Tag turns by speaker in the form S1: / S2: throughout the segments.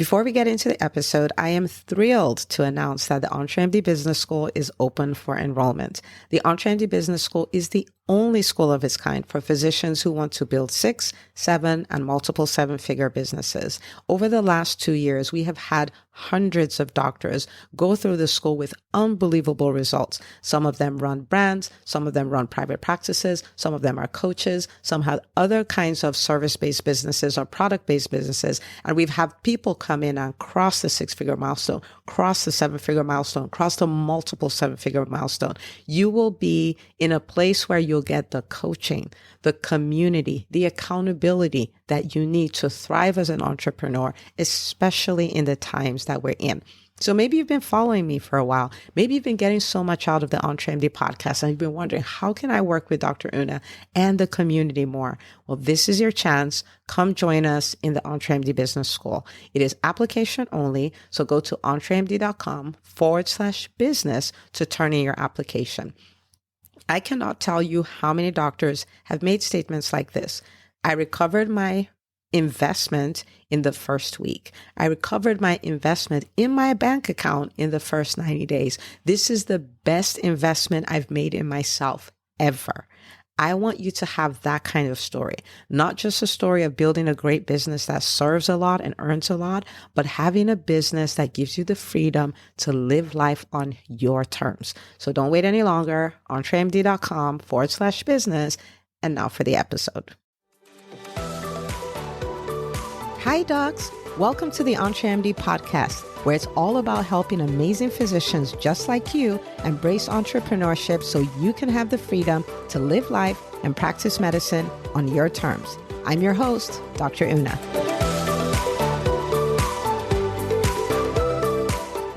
S1: Before we get into the episode, I am thrilled to announce that the EntreMD Business School is open for enrollment. The EntreMD Business School is the only school of its kind for physicians who want to build 6, 7, and multiple 7-figure businesses. Over the last 2 years, we have had hundreds of doctors go through the school with unbelievable results. Some of them run brands, some of them run private practices, some of them are coaches, some have other kinds of service-based businesses or product-based businesses. And we've had people come in and cross the 6-figure milestone, cross the 7-figure milestone, cross the multiple 7-figure milestone. You will be in a place where you'll get the coaching, the community, the accountability that you need to thrive as an entrepreneur, especially in the times that we're in. So maybe you've been following me for a while. Maybe you've been getting so much out of the EntreMD podcast and you've been wondering, how can I work with Dr. Una and the community more? Well, this is your chance. Come join us in the EntreMD Business School. It is application only. So go to entremd.com/business to turn in your application. I cannot tell you how many doctors have made statements like this. I recovered my investment in the first week. I recovered my investment in my bank account in the first 90 days. This is the best investment I've made in myself ever. I want you to have that kind of story, not just a story of building a great business that serves a lot and earns a lot, but having a business that gives you the freedom to live life on your terms. So don't wait any longer. entremd.com/business. And now for the episode. Hi, docs. Welcome to the EntreMD podcast, where it's all about helping amazing physicians just like you embrace entrepreneurship so you can have the freedom to live life and practice medicine on your terms. I'm your host, Dr. Una.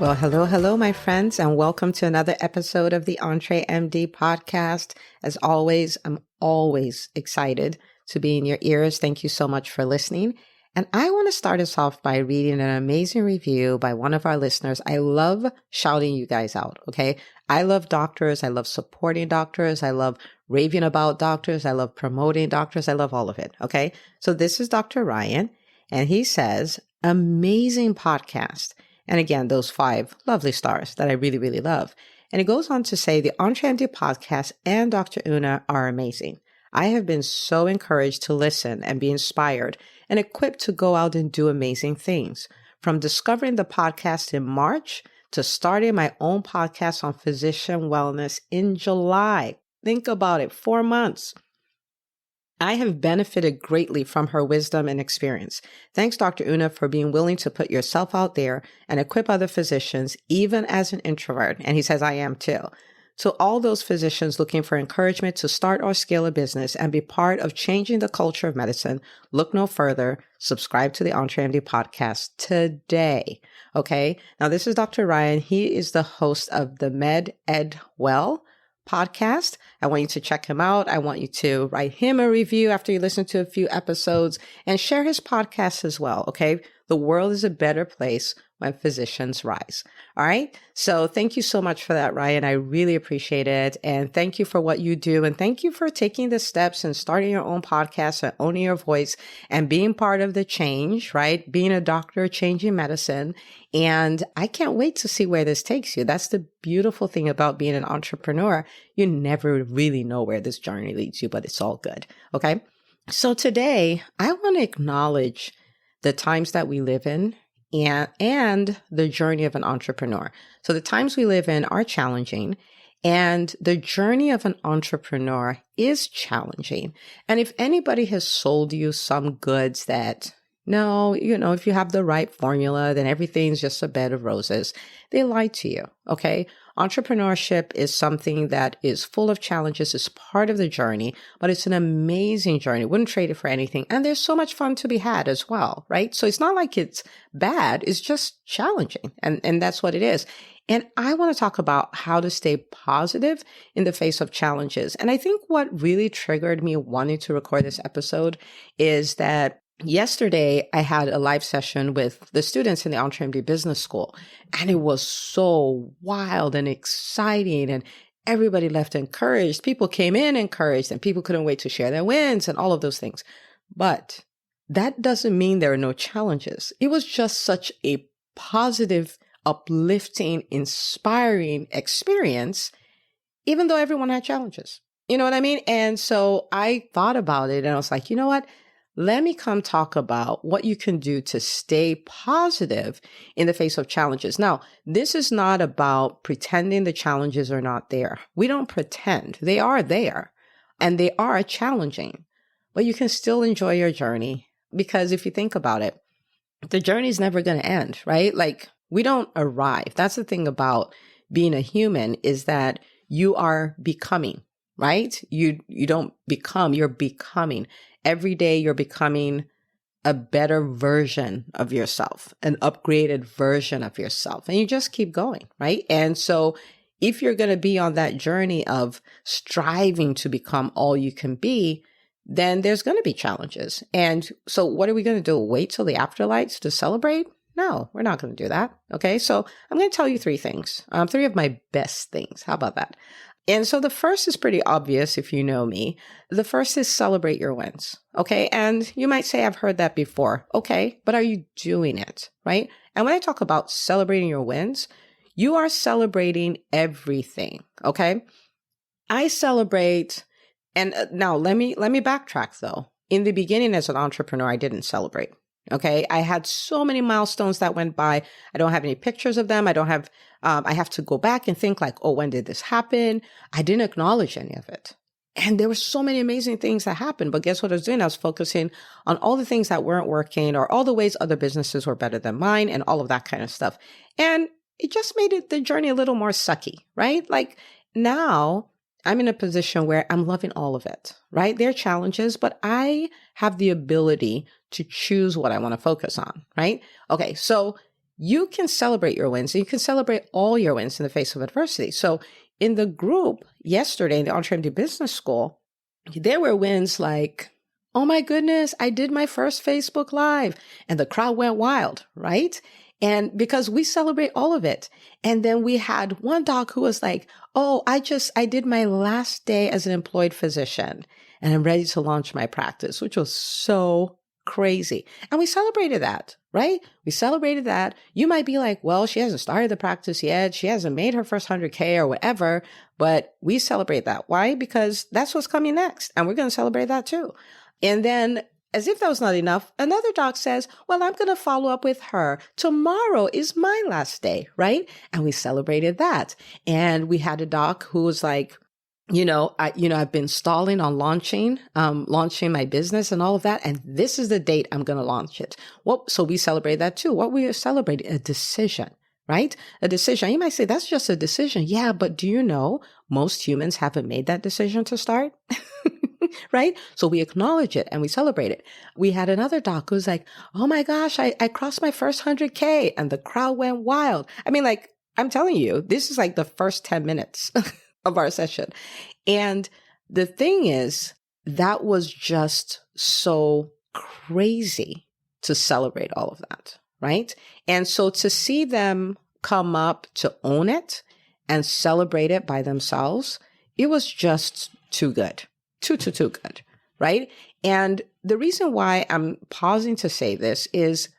S1: Well, hello, my friends, and welcome to another episode of the EntreMD podcast. As always, I'm always excited to be in your ears. Thank you so much for listening. And I want to start us off by reading an amazing review by one of our listeners. I love shouting you guys out, okay? I love doctors. I love supporting doctors. I love raving about doctors. I love promoting doctors. I love all of it, okay? So this is Dr. Ryan, and he says, amazing podcast. And again, those 5 lovely stars that I really, really love. And it goes on to say, the EntreMD podcast and Dr. Una are amazing. I have been so encouraged to listen and be inspired and equipped to go out and do amazing things. From discovering the podcast in March to starting my own podcast on physician wellness in July. Think about it, 4 months. I have benefited greatly from her wisdom and experience. Thanks, Dr. Una, for being willing to put yourself out there and equip other physicians, even as an introvert. And he says, I am too. To all those physicians looking for encouragement to start or scale a business and be part of changing the culture of medicine, look no further. Subscribe to the EntreMD podcast today. Okay. Now, this is Dr. Ryan. He is the host of the Med Ed Well podcast. I want you to check him out. I want you to write him a review after you listen to a few episodes and share his podcast as well. Okay. The world is a better place when physicians rise. All right. So thank you so much for that, Ryan. I really appreciate it. And thank you for what you do. And thank you for taking the steps and starting your own podcast and owning your voice and being part of the change, right? Being a doctor, changing medicine. And I can't wait to see where this takes you. That's the beautiful thing about being an entrepreneur. You never really know where this journey leads you, but it's all good. Okay. So today I want to acknowledge the times that we live in and the journey of an entrepreneur. So the times we live in are challenging, and the journey of an entrepreneur is challenging. And if anybody has sold you some goods that, no, if you have the right formula, then everything's just a bed of roses, they lie to you. Okay. Entrepreneurship is something that is full of challenges. It's part of the journey, but it's an amazing journey. Wouldn't trade it for anything. And there's so much fun to be had as well, right? So it's not like it's bad. It's just challenging. And that's what it is. And I want to talk about how to stay positive in the face of challenges. And I think what really triggered me wanting to record this episode is that yesterday, I had a live session with the students in the EntreMD Business School, and it was so wild and exciting, and everybody left encouraged. People came in encouraged, and people couldn't wait to share their wins and all of those things. But that doesn't mean there are no challenges. It was just such a positive, uplifting, inspiring experience, even though everyone had challenges. You know what I mean? And so I thought about it and I was like, you know what? Let me come talk about what you can do to stay positive in the face of challenges. Now, this is not about pretending the challenges are not there. We don't pretend. They are there and they are challenging, but you can still enjoy your journey because if you think about it, the journey is never going to end, right? Like we don't arrive. That's the thing about being a human is that you are becoming, right? You don't become, you're becoming. Every day you're becoming a better version of yourself, an upgraded version of yourself, and you just keep going, right? And so if you're going to be on that journey of striving to become all you can be, then there's going to be challenges. And so what are we going to do? Wait till the afterlights to celebrate? No, we're not going to do that. Okay. So I'm going to tell you three things, three of my best things. How about that? And so the first is pretty obvious if you know me. The first is celebrate your wins. Okay. And you might say, I've heard that before. Okay. But are you doing it? Right. And when I talk about celebrating your wins, you are celebrating everything. Okay. I celebrate. And now let me backtrack though. In the beginning as an entrepreneur, I didn't celebrate. Okay. I had so many milestones that went by. I don't have any pictures of them. I have to go back and think like, oh, when did this happen? I didn't acknowledge any of it. And there were so many amazing things that happened. But guess what I was doing? I was focusing on all the things that weren't working or all the ways other businesses were better than mine and all of that kind of stuff. And it just made the journey a little more sucky, right? Like now I'm in a position where I'm loving all of it, right? There are challenges, but I have the ability to choose what I want to focus on, right? Okay, so you can celebrate your wins and you can celebrate all your wins in the face of adversity. So in the group yesterday in the EntreMD Business School, there were wins like, oh my goodness, I did my first Facebook Live and the crowd went wild, right? And because we celebrate all of it. And then we had one doc who was like, oh, I did my last day as an employed physician and I'm ready to launch my practice, which was so crazy. And we celebrated that, right? We celebrated that. You might be like, well, she hasn't started the practice yet. She hasn't made her first 100K or whatever, but we celebrate that. Why? Because that's what's coming next. And we're going to celebrate that too. And then as if that was not enough, another doc says, well, I'm going to follow up with her. Tomorrow is my last day, right? And we celebrated that. And we had a doc who was like, I've been stalling on launching my business and all of that. And this is the date I'm going to launch it. Well, so we celebrate that too. What we are celebrating, a decision, right? A decision. You might say that's just a decision. Yeah, but do you know most humans haven't made that decision to start? Right? So we acknowledge it and we celebrate it. We had another doc who's like, oh my gosh, I crossed my first 100K and the crowd went wild. I mean, like, I'm telling you, this is like the first 10 minutes of our session. And the thing is, that was just so crazy to celebrate all of that, right? And so to see them come up to own it and celebrate it by themselves, it was just too good. Too good, right? And the reason why I'm pausing to say this is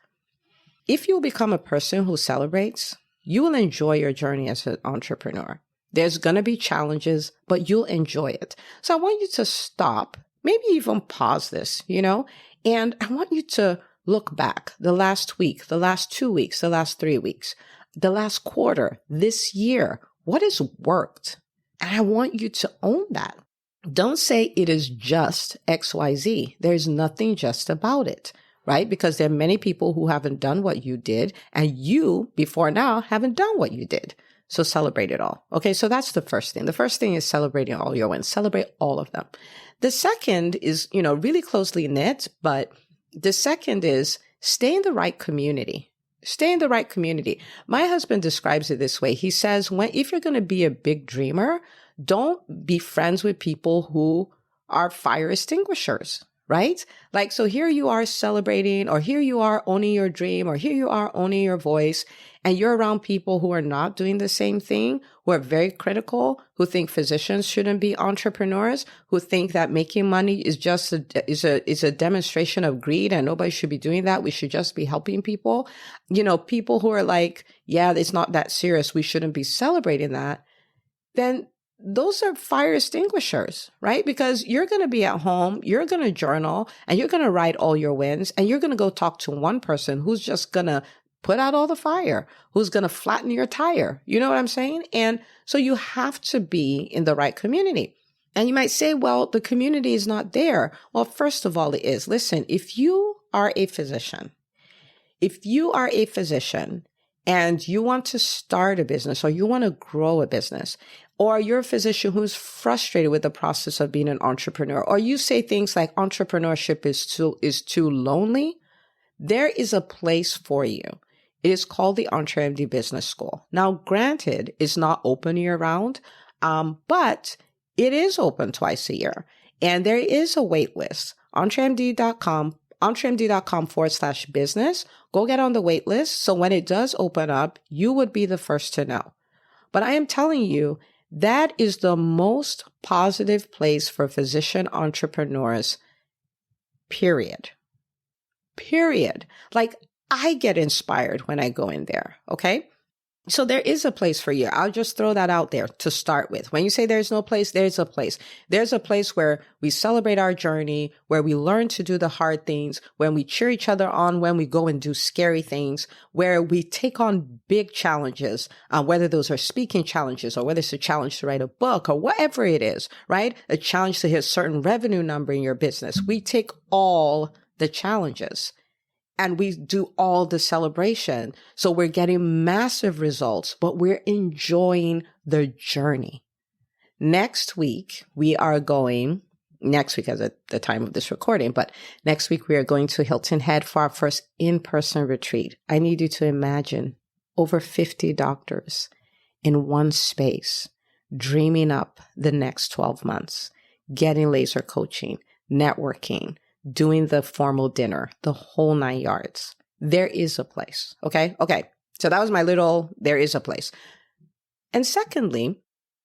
S1: if you become a person who celebrates, you will enjoy your journey as an entrepreneur. There's going to be challenges, but you'll enjoy it. So I want you to stop, maybe even pause this, and I want you to look back the last week, the last 2 weeks, the last 3 weeks, the last quarter, this year. What has worked? And I want you to own that. Don't say it is just XYZ. There's nothing just about it, right? Because there are many people who haven't done what you did, and you, before now, haven't done what you did. So celebrate it all. Okay, so that's the first thing. The first thing is celebrating all your wins. Celebrate all of them. The second is, really closely knit, but the second is stay in the right community. Stay in the right community. My husband describes it this way. He says, if you're going to be a big dreamer, don't be friends with people who are fire extinguishers, right? Like, so here you are celebrating, or here you are owning your dream, or here you are owning your voice, and you're around people who are not doing the same thing, who are very critical, who think physicians shouldn't be entrepreneurs, who think that making money is just a demonstration of greed and nobody should be doing that. We should just be helping people. People who are like, yeah, it's not that serious, we shouldn't be celebrating that. Then those are fire extinguishers, right? Because you're going to be at home, you're going to journal, and you're going to write all your wins, and you're going to go talk to one person who's just going to put out all the fire, who's going to flatten your tire. You know what I'm saying? And so you have to be in the right community. And you might say, well, the community is not there. Well, first of all, it is. Listen, if you are a physician and you want to start a business, or you want to grow a business, or you're a physician who's frustrated with the process of being an entrepreneur, or you say things like entrepreneurship is too lonely, there is a place for you. It is called the EntreMD Business School. Now, granted, it's not open year round, but it is open twice a year. And there is a wait list. EntreMD.com/business. Go get on the wait list. So when it does open up, you would be the first to know. But I am telling you, that is the most positive place for physician entrepreneurs, period. Like, I get inspired when I go in there. Okay. So there is a place for you. I'll just throw that out there to start with. When you say there's no place, there's a place. There's a place where we celebrate our journey, where we learn to do the hard things, when we cheer each other on, when we go and do scary things, where we take on big challenges, whether those are speaking challenges or whether it's a challenge to write a book or whatever it is, right? A challenge to hit a certain revenue number in your business. We take all the challenges. And we do all the celebration. So we're getting massive results, but we're enjoying the journey. Next week at the time of this recording, but next week we are going to Hilton Head for our first in-person retreat. I need you to imagine over 50 doctors in one space, dreaming up the next 12 months, getting laser coaching, networking, doing the formal dinner, the whole 9 yards. There is a place. Okay. So that was there is a place. And secondly,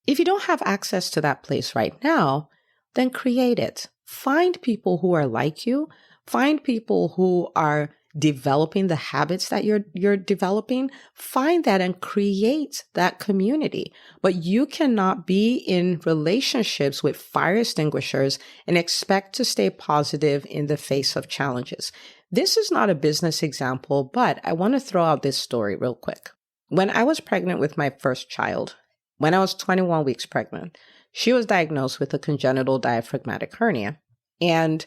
S1: if you don't have access to that place right now, then create it. Find people who are like you. Find people who are developing the habits that you're developing. Find that and create that community. But you cannot be in relationships with fire extinguishers and expect to stay positive in the face of challenges. This is not a business example, but I want to throw out this story real quick. When I was pregnant with my first child, when I was 21 weeks pregnant, she was diagnosed with a congenital diaphragmatic hernia. And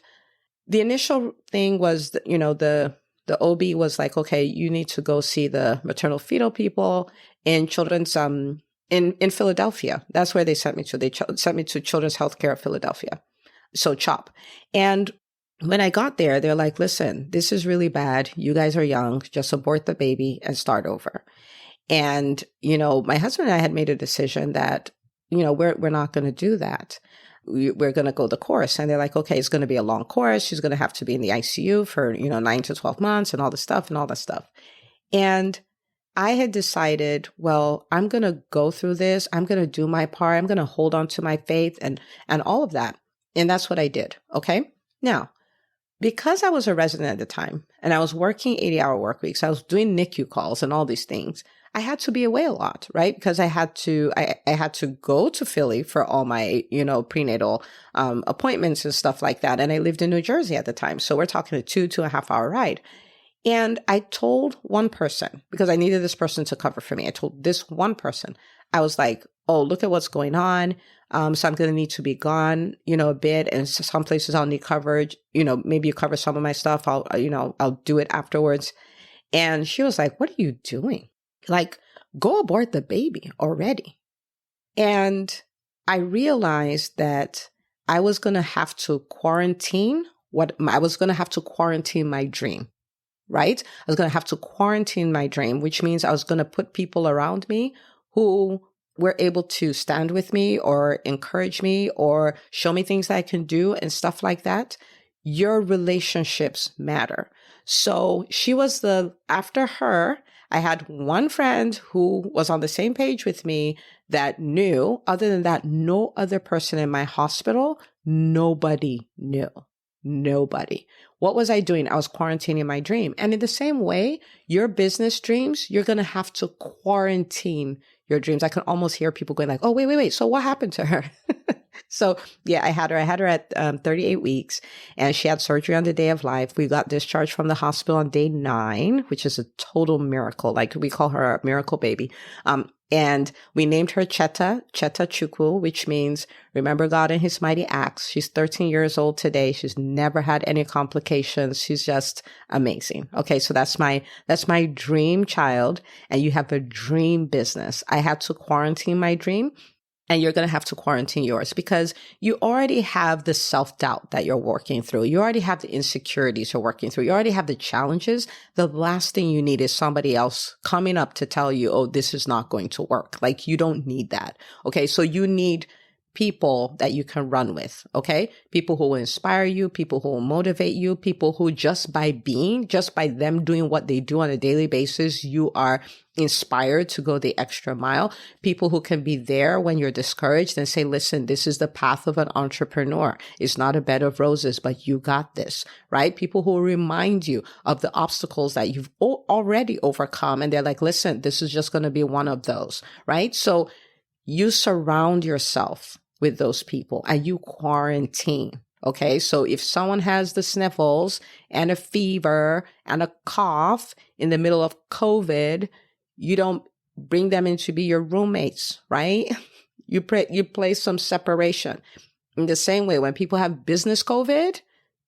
S1: the initial thing was, the OB was like, okay, you need to go see the maternal fetal people in children's, in Philadelphia. That's where they sent me to. They sent me to Children's Healthcare of Philadelphia. So CHOP. And when I got there, they're like, listen, this is really bad. You guys are young. Just abort the baby and start over. And, my husband and I had made a decision that, we're not going to do that. We're going to go the course. And they're like, okay, it's going to be a long course. She's going to have to be in the ICU for, 9 to 12 months and all this stuff. And I had decided, well, I'm going to go through this. I'm going to do my part. I'm going to hold on to my faith and all of that. And that's what I did. Okay. Now, because I was a resident at the time and I was working 80-hour work weeks, I was doing NICU calls and all these things. I had to be away a lot, right? Because I had to go to Philly for all my, prenatal appointments and stuff like that. And I lived in New Jersey at the time. So we're talking a 2.5 hour ride. And I told one person, because I needed this person to cover for me. I told this one person, I was like, oh, look at what's going on. So I'm going to need to be gone, a bit. And some places I'll need coverage, maybe you cover some of my stuff. I'll do it afterwards. And she was like, what are you doing? Like, go abort the baby already. And I realized that I was going to have to quarantine my dream, right? I was going to have to quarantine my dream, which means I was going to put people around me who were able to stand with me or encourage me or show me things that I can do and stuff like that. your relationships matter. So after her, I had one friend who was on the same page with me that knew. Other than that, no other person in my hospital, nobody knew. Nobody. What was I doing? I was quarantining my dream. And in the same way, your business dreams, you're going to have to quarantine your dreams. I can almost hear people going like, oh, wait. So what happened to her? So yeah, I had her at 38 weeks, and she had surgery on the day of life. We got discharged from the hospital on day 9, which is a total miracle. Like, we call her a miracle baby. And we named her Cheta Chukwu, which means remember God and his mighty acts. She's 13 years old today. She's never had any complications. She's just amazing. Okay. So that's my dream child. And you have a dream business. I had to quarantine my dream. And you're going to have to quarantine yours because you already have the self-doubt that you're working through. You already have the insecurities you're working through. You already have the challenges. The last thing you need is somebody else coming up to tell you, oh, this is not going to work. Like, you don't need that. Okay. So you need people that you can run with. Okay. People who will inspire you, people who will motivate you, people who just by them doing what they do on a daily basis, you are inspired to go the extra mile. People who can be there when you're discouraged and say, listen, this is the path of an entrepreneur. It's not a bed of roses, but you got this, right? People who will remind you of the obstacles that you've already overcome. And they're like, listen, this is just going to be one of those, right? So you surround yourself with those people and you quarantine. Okay. So if someone has the sniffles and a fever and a cough in the middle of COVID, you don't bring them in to be your roommates, right? You place some separation. In the same way, when people have business COVID,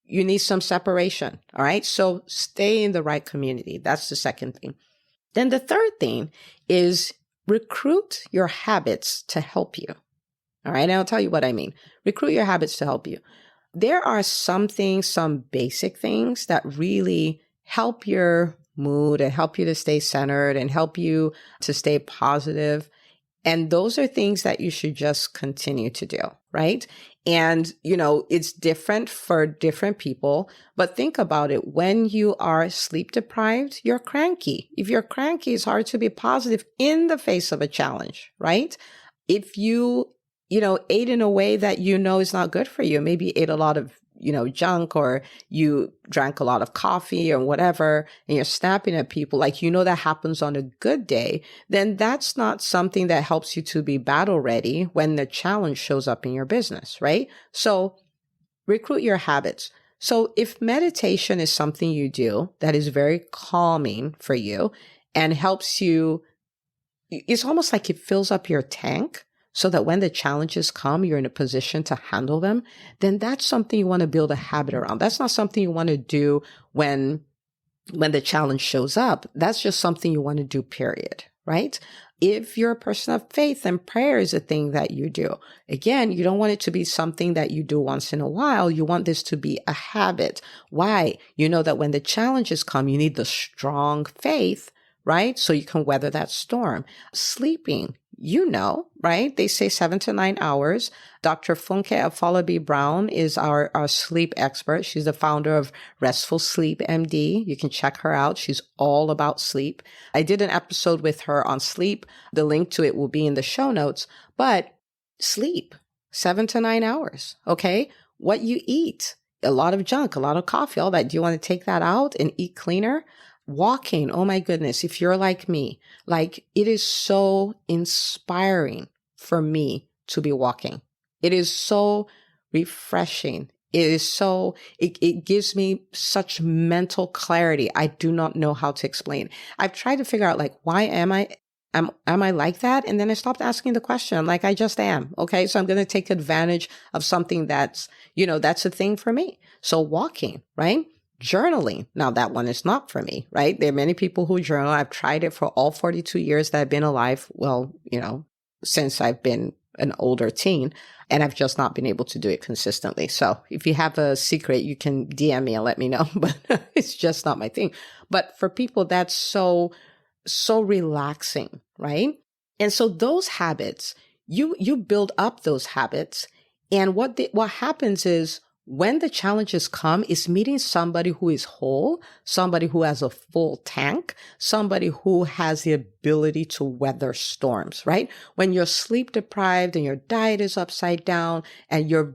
S1: you need some separation. All right. So stay in the right community. That's the second thing. Then the third thing is recruit your habits to help you. All right. And I'll tell you what I mean. Recruit your habits to help you. There are some basic things that really help your mood and help you to stay centered and help you to stay positive. And those are things that you should just continue to do, right? And, it's different for different people, but think about it. When you are sleep deprived, you're cranky. If you're cranky, it's hard to be positive in the face of a challenge, right? If you ate in a way that is not good for you, maybe ate a lot of junk, or you drank a lot of coffee or whatever, and you're snapping at people, that happens on a good day, then that's not something that helps you to be battle ready when the challenge shows up in your business, right? So recruit your habits. So if meditation is something you do that is very calming for you and helps you, it's almost like it fills up your tank, so that when the challenges come, you're in a position to handle them, then that's something you want to build a habit around. That's not something you want to do when the challenge shows up. That's just something you want to do, period, right? If you're a person of faith, then prayer is a thing that you do. Again, you don't want it to be something that you do once in a while. You want this to be a habit. Why? You know that when the challenges come, you need the strong faith, right? So you can weather that storm. Sleeping. Right? They say 7 to 9 hours. Dr. Funke Afolabi Brown is our sleep expert. She's the founder of Restful Sleep MD. You can check her out. She's all about sleep. I did an episode with her on sleep. The link to it will be in the show notes. But sleep, 7 to 9 hours. Okay? What you eat, a lot of junk, a lot of coffee, all that. Do you want to take that out and eat cleaner? Walking, oh my goodness, if you're like me, it is so inspiring for me to be walking. It is so refreshing. It gives me such mental clarity. I do not know how to explain. I've tried to figure out why am I like that? And then I stopped asking the question. I just am. Okay. So I'm going to take advantage of something that's a thing for me. So walking, right? Journaling. Now that one is not for me, right? There are many people who journal. I've tried it for all 42 years that I've been alive. Well, since I've been an older teen, and I've just not been able to do it consistently. So if you have a secret, you can DM me and let me know, but it's just not my thing. But for people, that's so relaxing, right? And so those habits, you build up those habits. And what happens is, when the challenges come, it's meeting somebody who is whole, somebody who has a full tank, somebody who has the ability to weather storms, right? When you're sleep deprived and your diet is upside down and your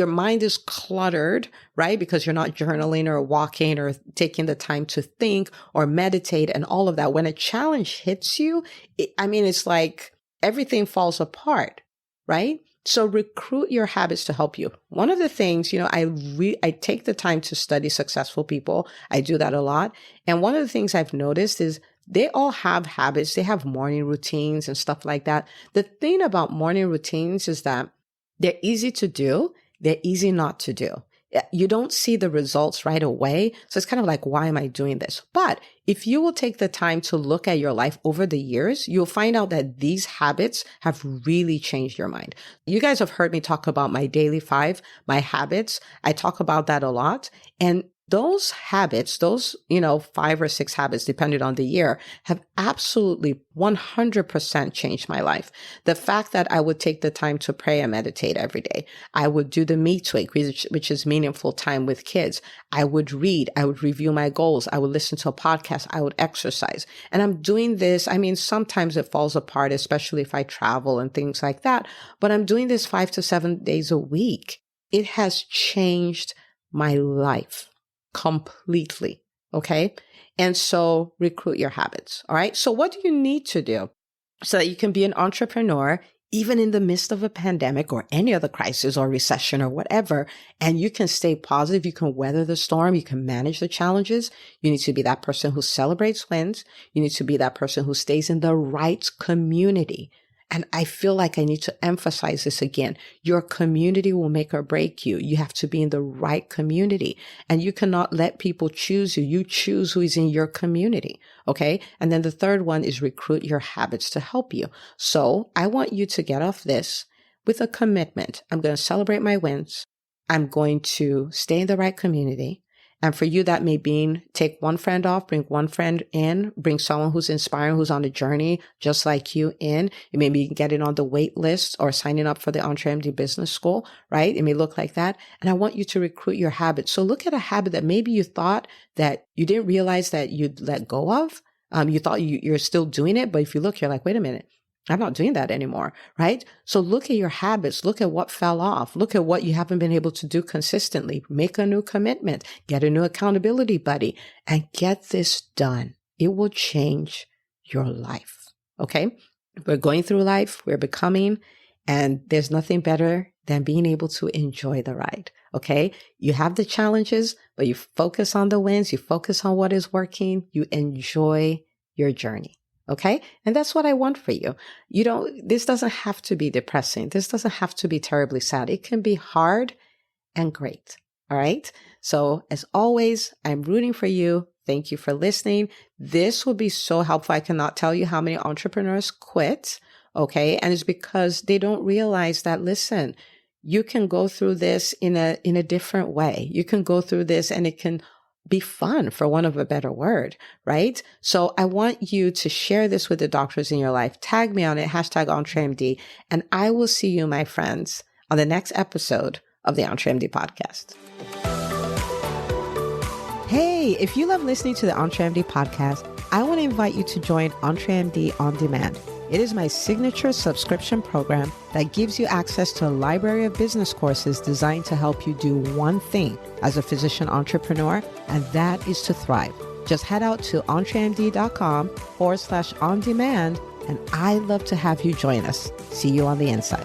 S1: mind is cluttered, right? Because you're not journaling or walking or taking the time to think or meditate and all of that. When a challenge hits you, it's like everything falls apart, right? So recruit your habits to help you. One of the things, I take the time to study successful people. I do that a lot. And one of the things I've noticed is they all have habits. They have morning routines and stuff like that. The thing about morning routines is that they're easy to do. They're easy not to do. You don't see the results right away. So it's kind of like, why am I doing this? But if you will take the time to look at your life over the years, you'll find out that these habits have really changed your mind. You guys have heard me talk about my daily 5, my habits. I talk about that a lot. And those habits, 5 or 6 habits, depending on the year, have absolutely 100% changed my life. The fact that I would take the time to pray and meditate every day. I would do the Meets Week, which is meaningful time with kids. I would read. I would review my goals. I would listen to a podcast. I would exercise. And I'm doing this. Sometimes it falls apart, especially if I travel and things like that. But I'm doing this 5 to 7 days a week. It has changed my life completely. Okay. And so recruit your habits. All right. So what do you need to do so that you can be an entrepreneur, even in the midst of a pandemic or any other crisis or recession or whatever, and you can stay positive. You can weather the storm. You can manage the challenges. You need to be that person who celebrates wins. You need to be that person who stays in the right community. And I feel like I need to emphasize this again. Your community will make or break you. You have to be in the right community, and you cannot let people choose you. You choose who is in your community. Okay. And then the third one is recruit your habits to help you. So I want you to get off this with a commitment. I'm going to celebrate my wins. I'm going to stay in the right community. And for you, that may mean take one friend off, bring one friend in, bring someone who's inspiring, who's on a journey just like you in. It may be getting on the wait list or signing up for the EntreMD Business School, right? It may look like that. And I want you to recruit your habits. So look at a habit that maybe you thought that you didn't realize that you'd let go of. You thought you're still doing it, but if you look, you're like, wait a minute. I'm not doing that anymore, right? So look at your habits. Look at what fell off. Look at what you haven't been able to do consistently. Make a new commitment. Get a new accountability buddy and get this done. It will change your life, okay? We're going through life. We're becoming, and there's nothing better than being able to enjoy the ride, okay? You have the challenges, but you focus on the wins. You focus on what is working. You enjoy your journey. Okay. And that's what I want for you. This doesn't have to be depressing. This doesn't have to be terribly sad. It can be hard and great. All right. So as always, I'm rooting for you. Thank you for listening. This will be so helpful. I cannot tell you how many entrepreneurs quit. Okay. And it's because they don't realize that, listen, you can go through this in a different way. You can go through this and it can be fun, for want of a better word, right? So I want you to share this with the doctors in your life. Tag me on it, #EntreMD, and I will see you, my friends, on the next episode of the EntreMD podcast. Hey, if you love listening to the EntreMD podcast, I want to invite you to join EntreMD On Demand. It is my signature subscription program that gives you access to a library of business courses designed to help you do one thing as a physician entrepreneur, and that is to thrive. Just head out to entremd.com/on-demand, and I'd love to have you join us. See you on the inside.